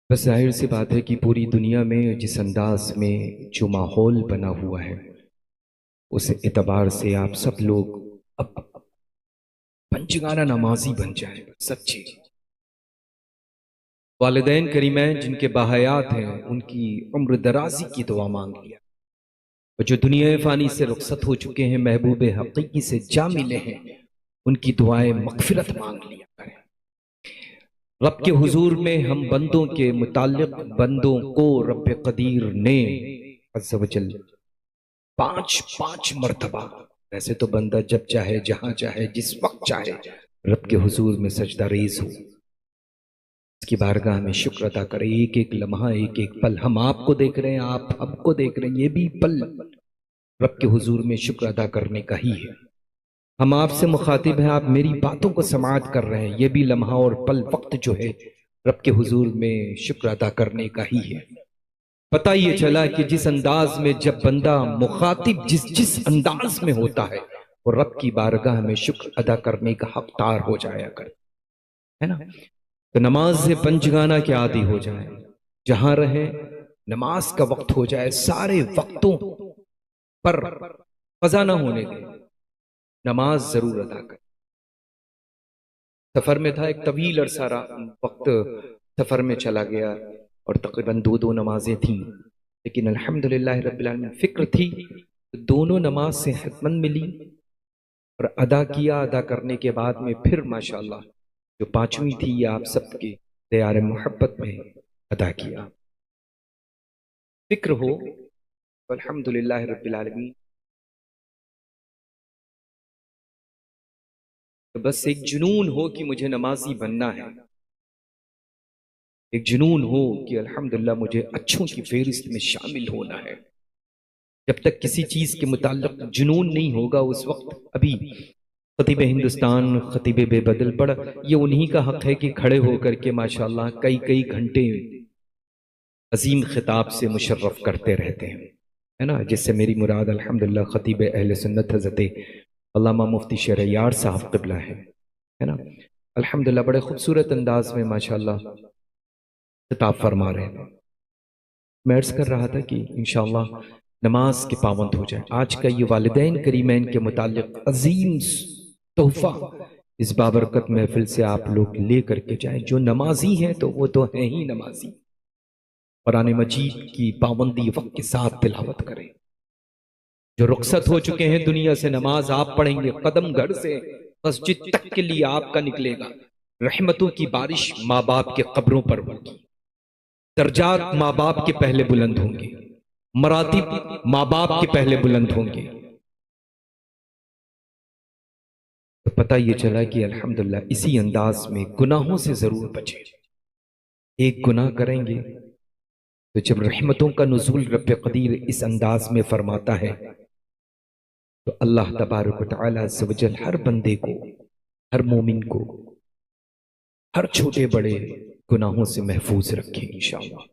بس ظاہر سی بات ہے کہ پوری دنیا میں جس انداز میں جو ماحول بنا ہوا ہے اس اعتبار سے آپ سب لوگ اب پنجگانہ نمازی بن جائیں سچے والدین کریمین جن کے باحیات ہیں ان کی عمر درازی کی دعا مانگ لیا، اور جو دنیا فانی سے رخصت ہو چکے ہیں محبوب حقیقی سے جا ملے ہیں ان کی دعائیں مغفرت مانگ لیا کریں۔ رب کے حضور میں ہم بندوں کے متعلق بندوں کو رب قدیر نے عز و جل پانچ مرتبہ، ویسے تو بندہ جب چاہے جہاں چاہے جس وقت چاہے رب کے حضور میں سجدہ ریز ہو، اس کی بارگاہ میں شکر ادا کرے۔ ایک ایک لمحہ ایک ایک پل ہم آپ کو دیکھ رہے ہیں، آپ ہم کو دیکھ رہے ہیں، یہ بھی پل رب کے حضور میں شکر ادا کرنے کا ہی ہے۔ ہم آپ سے مخاطب ہیں، آپ میری باتوں کو سماعت کر رہے ہیں، یہ بھی لمحہ اور پل وقت جو ہے رب کے حضور میں شکر ادا کرنے کا ہی ہے۔ پتہ یہ چلا کہ جس انداز میں جب بندہ مخاطب جس انداز میں ہوتا ہے وہ رب کی بارگاہ میں شکر ادا کرنے کا حقدار ہو جایا کرتا ہے نا۔ تو نماز سے پنجگانہ کے عادی ہو جائیں، جہاں رہیں نماز کا وقت ہو جائے، سارے وقتوں پر قضا نہ ہونے دیں، نماز ضرور ادا کریں۔ سفر میں تھا، ایک طویل عرصہ وقت سفر میں چلا گیا اور تقریباً دو نمازیں تھیں، لیکن الحمدللہ رب العالمین فکر تھی، دونوں نماز سے حتمن ملی اور ادا کیا۔ ادا کرنے کے بعد میں پھر ماشاءاللہ جو پانچویں تھی یہ آپ سب کے دیار محبت میں ادا کیا۔ فکر ہو تو الحمدللہ رب العالمین، تو بس ایک جنون ہو کہ مجھے نمازی بننا ہے، ایک جنون ہو کہ الحمدللہ مجھے اچھوں کی فہرست میں شامل ہونا ہے۔ جب تک کسی چیز کے متعلق جنون نہیں ہوگا اس وقت ابھی خطیب ہندوستان خطیب بے بدل پڑھ، یہ انہی کا حق ہے کہ کھڑے ہو کر کے ماشاءاللہ کئی گھنٹے عظیم خطاب سے مشرف کرتے رہتے ہیں، ہے نا، جس سے میری مراد الحمدللہ خطیب اہل سنت حضرت علامہ مفتی شہریار صاحب قبلہ ہے نا، الحمدللہ بڑے خوبصورت انداز میں ماشاءاللہ خطاب فرما رہے ہیں۔ میں عرض کر رہا تھا کہ انشاءاللہ نماز کے پابند ہو جائے۔ آج کا یہ والدین کریمین کے متعلق عظیم تحفہ اس بابرکت محفل سے آپ لوگ لے کر کے جائیں۔ جو نمازی ہیں تو وہ تو ہیں ہی نمازی، قرآن مجید کی پابندی وقت کے ساتھ تلاوت کریں۔ جو رخصت ہو چکے ہیں دنیا سے نماز آپ پڑھیں گے، قدم گھر سے مسجد تک کے لیے آپ کا نکلے گا، رحمتوں کی بارش ماں باپ کے قبروں پر ہوگی، درجات ماں باپ کے پہلے بلند ہوں گے، مراتب ماں باپ کے پہلے بلند ہوں گے۔ تو پتہ یہ چلا کہ الحمدللہ اسی انداز میں گناہوں سے ضرور بچیں۔ ایک گناہ کریں گے تو جب رحمتوں کا نزول رب قدیر اس انداز میں فرماتا ہے تو اللہ تبارک و تعالی عز و جل ہر بندے کو، ہر مومن کو، ہر چھوٹے بڑے گناہوں سے محفوظ رکھیں انشاءاللہ۔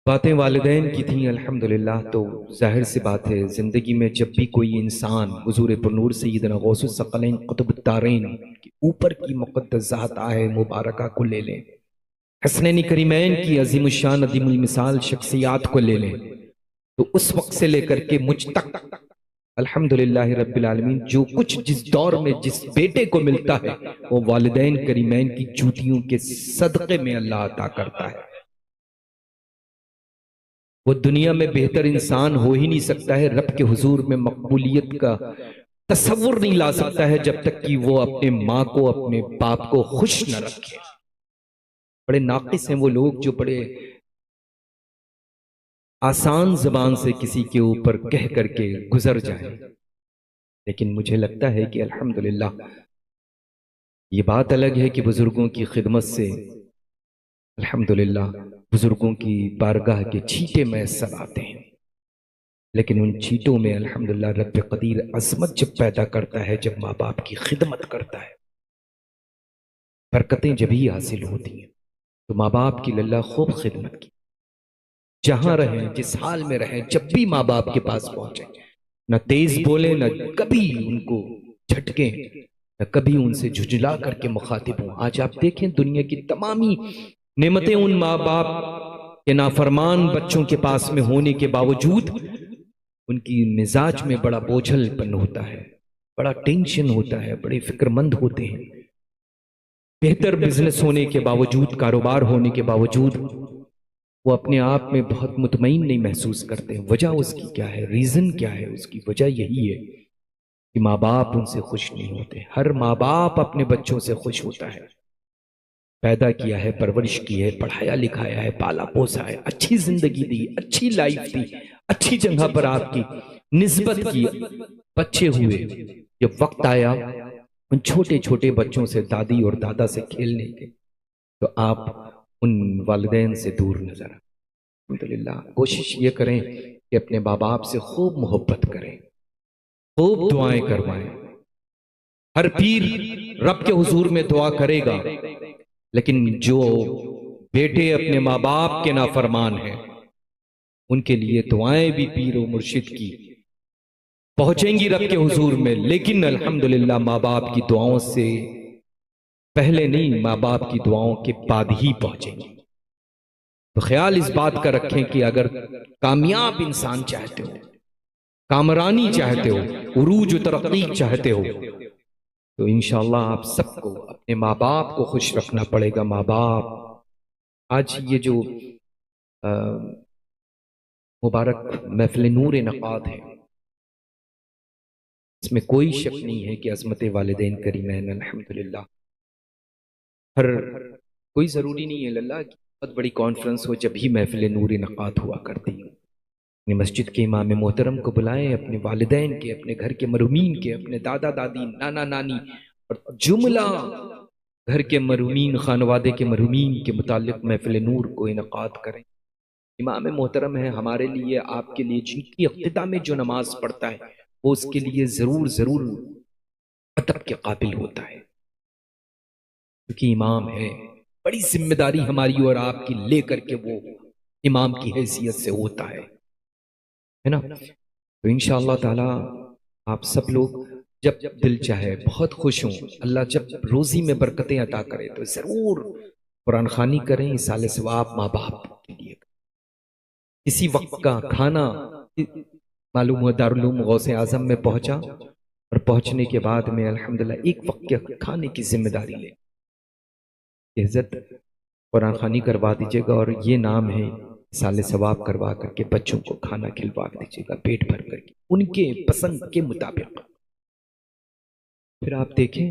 باتیں والدین کی تھیں الحمدللہ، تو ظاہر سی بات ہے زندگی میں جب بھی کوئی انسان حضور پرنور سیدنا غوث الثقلین قطب الدارین کی اوپر کی مقدس ذات آئے مبارکہ کو لے لیں، حسنین کریمین کی عظیم الشان عظیم المثال شخصیات کو لے لیں، تو اس وقت سے لے کر کے مجھ تک الحمدللہ رب العالمین جو کچھ جس دور میں جس بیٹے کو ملتا ہے وہ والدین کریمین کی جوتیوں کے صدقے میں اللہ عطا کرتا ہے۔ وہ دنیا میں بہتر انسان ہو ہی نہیں سکتا ہے، رب کے حضور میں مقبولیت کا تصور نہیں لا سکتا ہے جب تک کہ وہ اپنے ماں کو اپنے باپ کو خوش نہ رکھے۔ بڑے ناقص ہیں وہ لوگ جو بڑے آسان زبان سے کسی کے اوپر کہہ کر کے گزر جائیں، لیکن مجھے لگتا ہے کہ الحمدللہ یہ بات الگ ہے کہ بزرگوں کی خدمت سے الحمدللہ بزرگوں کی بارگاہ کے چھیٹے میسر آتے ہیں، لیکن ان چھیٹوں میں الحمدللہ رب قدیر عظمت جب پیدا کرتا ہے جب ماں باپ کی خدمت کرتا ہے، برکتیں جب ہی حاصل ہوتی ہیں۔ تو ماں باپ کی للہ خوب خدمت کی، جہاں رہیں جس حال میں رہیں جب بھی ماں باپ کے پاس پہنچیں، نہ تیز بولیں نہ کبھی ان کو جھٹکیں، میں کبھی ان سے جھجلا کر کے مخاطب ہوں۔ آج آپ دیکھیں دنیا کی تمامی نعمتیں ان ماں باپ کے نافرمان بچوں کے پاس میں ہونے کے باوجود ان کی مزاج میں بڑا بوجھل پن ہوتا ہے، بڑا ٹینشن ہوتا ہے، بڑے فکر مند ہوتے ہیں۔ بہتر بزنس ہونے کے باوجود، کاروبار ہونے کے باوجود وہ اپنے آپ میں بہت مطمئن نہیں محسوس کرتے ہیں۔ وجہ اس کی کیا ہے؟ ریزن کیا ہے؟ اس کی وجہ یہی ہے کہ ماں باپ ان سے خوش نہیں ہوتے۔ ہر ماں باپ اپنے بچوں سے خوش ہوتا ہے، پیدا کیا ہے، پرورش کی ہے، پڑھایا لکھایا ہے، پالا پوسا ہے، اچھی زندگی دی، اچھی لائف دی، اچھی جگہ پر آپ کی نسبت کی، بچے ہوئے۔ جب وقت آیا ان چھوٹے چھوٹے بچوں سے دادی اور دادا سے کھیلنے کے، تو آپ ان والدین سے دور نظر آئے۔ الحمدللہ کوشش یہ کریں کہ اپنے ماں باپ سے خوب محبت کریں، خوب دعائیں کروائیں۔ ہر پیر رب کے حضور میں دعا کرے گا، لیکن جو بیٹے اپنے ماں باپ کے نافرمان ہیں ان کے لیے دعائیں بھی پیر و مرشد کی پہنچیں گی رب کے حضور میں، لیکن الحمدللہ ماں باپ کی دعاؤں سے پہلے نہیں، ماں باپ کی دعاؤں کے بعد ہی پہنچیں گی۔ تو خیال اس بات کا رکھیں کہ اگر کامیاب انسان چاہتے ہو، کامرانی چاہتے ہو، عروج و ترقی چاہتے ہو، تو انشاءاللہ آپ سب کو اپنے ماں باپ کو خوش رکھنا پڑے گا۔ ماں باپ آج یہ جو مبارک محفل نور انعقاد ہے، اس میں کوئی شک نہیں ہے کہ عظمت والدین کریمین الحمدللہ۔ ہر کوئی ضروری نہیں ہے اللہ کی بہت بڑی کانفرنس ہو جب ہی محفل نور انعقاد ہوا کرتی ہے۔ اپنی مسجد کے امام محترم کو بلائیں، اپنے والدین کے، اپنے گھر کے مرحومین کے، اپنے دادا دادی، نانا نانی اور جملہ گھر کے مرحومین، خانوادے کے مرحومین کے متعلق محفل نور کو انعقاد کریں۔ امام محترم ہے ہمارے لیے، آپ کے لیے، جن کی اقتداء میں جو نماز پڑھتا ہے وہ اس کے لیے ضرور ضرور ادب کے قابل ہوتا ہے، کیونکہ امام ہے۔ بڑی ذمہ داری ہماری اور آپ کی لے کر کے وہ امام کی حیثیت سے ہوتا ہے نا۔ تو انشاءاللہ تعالی آپ سب لوگ جب دل چاہے بہت خوش ہوں، اللہ جب روزی میں برکتیں عطا کرے تو ضرور قرآن خوانی کریں، ایصال ثواب ماں باپ کے لیے۔ اسی وقت کا کھانا معلوم ہوا دارالعلوم غوث اعظم میں پہنچا، اور پہنچنے کے بعد میں الحمدللہ ایک وقت کے کھانے کی ذمہ داری لے عزت قرآن خوانی کروا دیجیے گا، اور یہ نام ہے سال ثواب کروا کر کے بچوں کو کھانا کھلوا دیجیے گا پیٹ بھر کر کے ان کے پسند کے مطابق۔ پھر آپ دیکھیں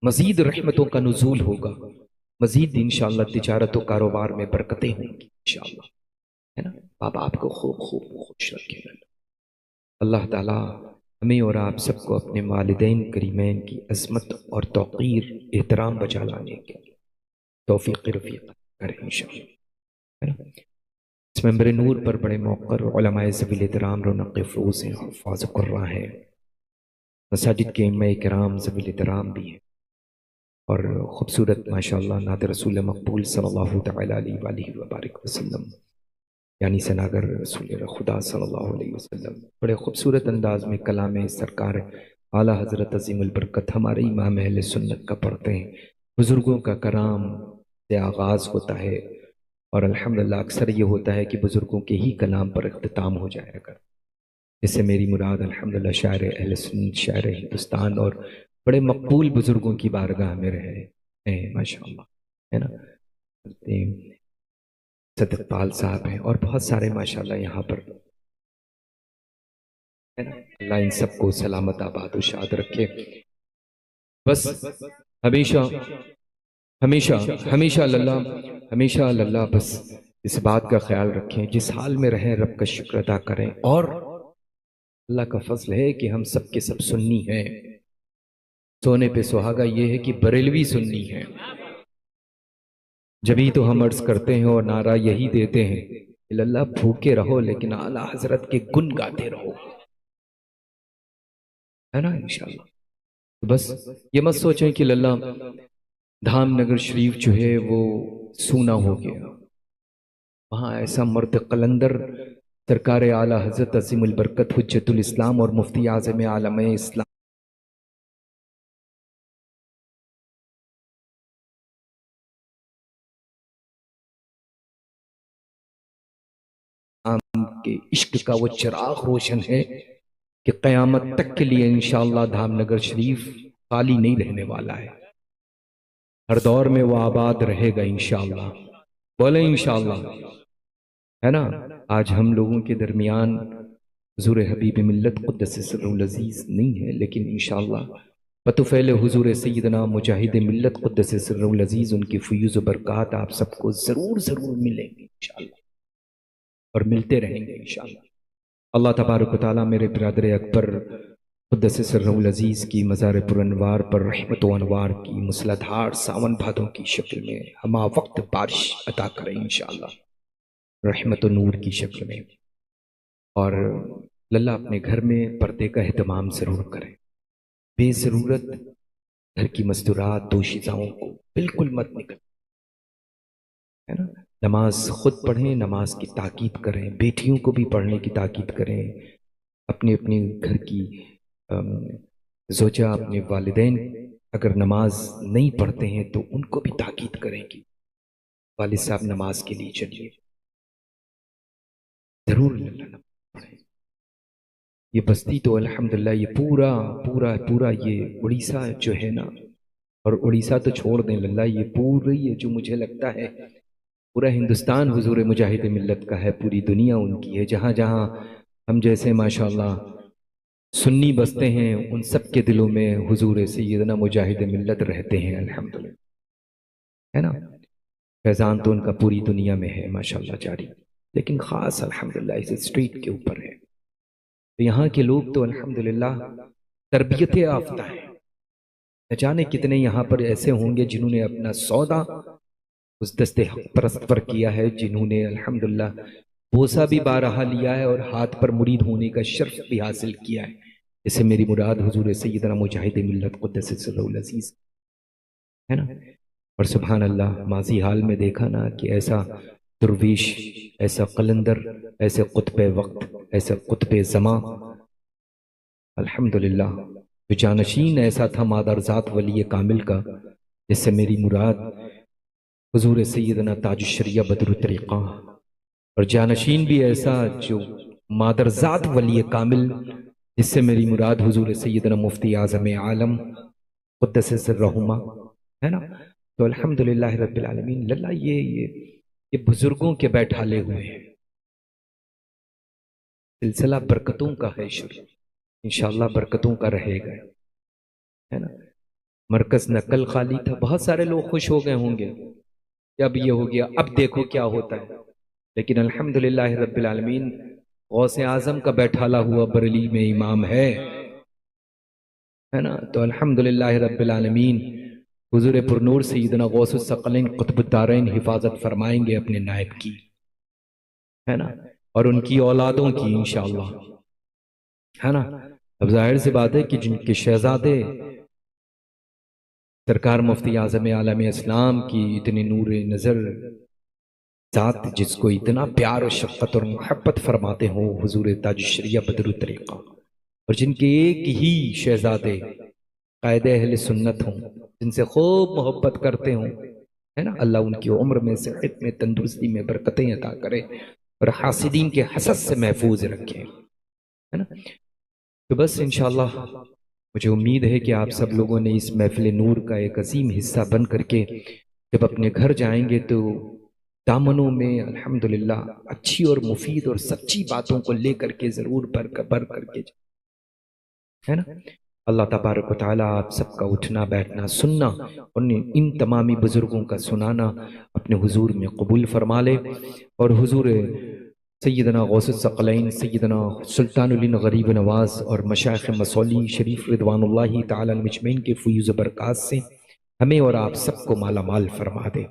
مزید رحمتوں کا نزول ہوگا، مزید انشاءاللہ تجارت و کاروبار میں برکتیں ہوں گی انشاءاللہ، ہے نا۔ باپ آپ کو خوب خوب خوش رکھے گا اللہ تعالی۔ ہمیں اور آپ سب کو اپنے والدین کریمین کی عظمت اور توقیر احترام بجا لانے کے توفیق رفیق کرے انشاءاللہ۔ اس ممبر نور پر بڑے موقر علماء ذوی احترام رونق افروز ہیں، حفاظ قرہ ہیں، مساجد کے ائمہ کرام ذوی احترام بھی ہیں، اور خوبصورت ماشاءاللہ نعت رسول مقبول صلی اللہ تعالی علیہ وآلہ وبارک وسلم، یعنی سناگر رسول خدا صلی اللہ علیہ وسلم بڑے خوبصورت انداز میں کلام سرکار اعلیٰ حضرت عظیم البرکت ہمارے امام اہل سنت کا پڑھتے ہیں۔ بزرگوں کا کرام سے آغاز ہوتا ہے، اور الحمدللہ اکثر یہ ہوتا ہے کہ بزرگوں کے ہی کلام پر اختتام ہو جائے گا۔ اس سے میری مراد الحمدللہ شاعر اہل سنت، شاعر ہندوستان اور بڑے مقبول بزرگوں کی بارگاہ میں رہے ہیں ماشاءاللہ، ہے نا۔ صدق پال صاحب ہیں اور بہت سارے ماشاءاللہ یہاں پر، ہے نا۔ اللہ ان سب کو سلامت آباد و شاد رکھے۔ بس ہمیشہ ہمیشہ ہمیشہ اللہ بس اس بات کا خیال رکھیں، جس حال میں رہیں رب کا شکر ادا کریں، اور اللہ کا فضل ہے کہ ہم سب کے سب سنی ہیں۔ سونے پہ سہاگا یہ ہے کہ بریلوی سنی ہیں، جبھی تو ہم عرض کرتے ہیں اور نعرہ یہی دیتے ہیں کہ اللہ بھوکے رہو لیکن اعلیٰ حضرت کے گن گاتے رہو، ہے نا انشاءاللہ۔ بس یہ مت سوچیں کہ اللہ دھام نگر شریف جو ہے وہ سونا ہو گیا، وہاں ایسا مرد قلندر سرکار اعلیٰ حضرت عظیم البرکت حجت الاسلام اور مفتی اعظم عالم اسلام کے عشق کا وہ چراغ روشن ہے کہ قیامت تک کے لیے انشاءاللہ دھام نگر شریف خالی نہیں رہنے والا ہے، ہر دور میں وہ آباد رہے گا انشاءاللہ، بولیں انشاءاللہ، ہے نا۔ آج ہم لوگوں کے درمیان حضور حبیب ملت قدس سرہ العزیز نہیں ہے، لیکن انشاءاللہ بطفیل حضور سیدنا مجاہد ملت قدس سرہ العزیز ان کی فیوز و برکات آپ سب کو ضرور ضرور ملیں گے انشاءاللہ، اور ملتے رہیں گے انشاءاللہ۔ اللہ تبارک و تعالیٰ میرے برادر اکبر قدس سرہ العزیز کی مزار پر انوار پر رحمت و انوار کی مسلدھار ساون بھادوں کی شکل میں ہما وقت بارش عطا کریں انشاءاللہ، رحمت و نور کی شکل میں، اور للہ اپنے گھر میں پردے کا اہتمام ضرور کریں، بے ضرورت گھر کی مستورات دوشیزاؤں کو بالکل مت نکلیں، ہے نا۔ نماز خود پڑھیں، نماز کی تاکید کریں، بیٹیوں کو بھی پڑھنے کی تاکید کریں، اپنے اپنے گھر کی زوجہ اپنے والدین اگر نماز نہیں پڑھتے ہیں تو ان کو بھی تاکید کریں کہ والد صاحب نماز کے لیے چلیے، ضرور نماز پڑھیں۔ یہ بستی تو الحمدللہ یہ پورا یہ اڑیسہ جو ہے نا، اور اڑیسہ تو چھوڑ دیں للہ، یہ پوری جو مجھے لگتا ہے پورا ہندوستان حضور مجاہد ملت کا ہے، پوری دنیا ان کی ہے، جہاں جہاں ہم جیسے ماشاءاللہ سنی بستے ہیں ان سب کے دلوں میں حضور سیدنا مجاہد ملت رہتے ہیں الحمدللہ، ہے نا۔ فیضان تو ان کا پوری دنیا میں ہے ماشاءاللہ جاری، لیکن خاص الحمدللہ اس اسٹریٹ کے اوپر ہے۔ یہاں کے لوگ تو الحمدللہ تربیت یافتہ ہیں، نہ جانے کتنے یہاں پر ایسے ہوں گے جنہوں نے اپنا سودا اس دست حق پرست پر کیا ہے، جنہوں نے الحمدللہ بوسہ بھی بارہا لیا ہے اور ہاتھ پر مرید ہونے کا شرف بھی حاصل کیا ہے، جسے میری مراد حضور سیدنا مجاہد ملت قدس سرہ العزیز، ہے نا۔ اور سبحان اللہ ماضی حال میں دیکھا نا کہ ایسا درویش، ایسا قلندر، ایسے قطب وقت، ایسے قطب زمان الحمدللہ جو جانشین ایسا تھا مادر ذات ولی کامل کا، جس سے میری مراد حضور سیدنا تاج الشریعہ بدر الطریقہ، اور جانشین بھی ایسا جو مادر ذات ولی کامل، جس سے میری مراد حضور سیدنا مفتی اعظم عالم قدس سرہما، ہے نا۔ تو الحمدللہ رب العالمین للہ یہ بزرگوں کے بیٹھالے ہوئے ہیں، سلسلہ برکتوں کا ہے شروع، انشاءاللہ برکتوں کا رہے گا، ہے نا۔ مرکز نقل خالی تھا، بہت سارے لوگ خوش ہو گئے ہوں گے کہ اب یہ ہو گیا، اب دیکھو کیا ہوتا ہے، لیکن الحمدللہ رب العالمین غوث اعظم کا بیٹھالا ہوا بریلی میں امام ہے نا۔ تو الحمدللہ رب العالمین حضور پرنور سیدنا غوث الثقلین قطب الدارین حفاظت فرمائیں گے اپنے نائب کی، ہے نا، اور ان کی اولادوں کی انشاءاللہ، ہے نا۔ اب ظاہر سی بات ہے کہ جن کے شہزادے سرکار مفتی اعظم عالم اسلام کی اتنی نور نظر ذات، جس کو اتنا پیار و شفقت اور محبت فرماتے ہوں حضور تاج الشریعہ بدر الطریقہ، اور جن کے ایک ہی شہزادے قائد اہل سنت ہوں، جن سے خوب محبت کرتے ہوں، ہے نا، اللہ ان کی عمر میں صحت میں تندرستی میں برکتیں عطا کرے اور حاسدین کے حسد سے محفوظ رکھے، ہے نا۔ تو بس انشاءاللہ مجھے امید ہے کہ آپ سب لوگوں نے اس محفل نور کا ایک عظیم حصہ بن کر کے جب اپنے گھر جائیں گے تو دامنوں میں الحمدللہ اچھی اور مفید اور سچی باتوں کو لے کر کے ضرور بھر کر کے، ہے نا۔ اللہ تبارک و تعالیٰ آپ سب کا اٹھنا بیٹھنا سننا اور ان تمامی بزرگوں کا سنانا اپنے حضور میں قبول فرما لے، اور حضور سیدنا غوث الثقلین سیدنا سلطان الدین غریب نواز اور مشائخ مصولی شریف رضوان اللہ تعالی المجمعین کے فیوز و برکات سے ہمیں اور آپ سب کو مالا مال فرما دے۔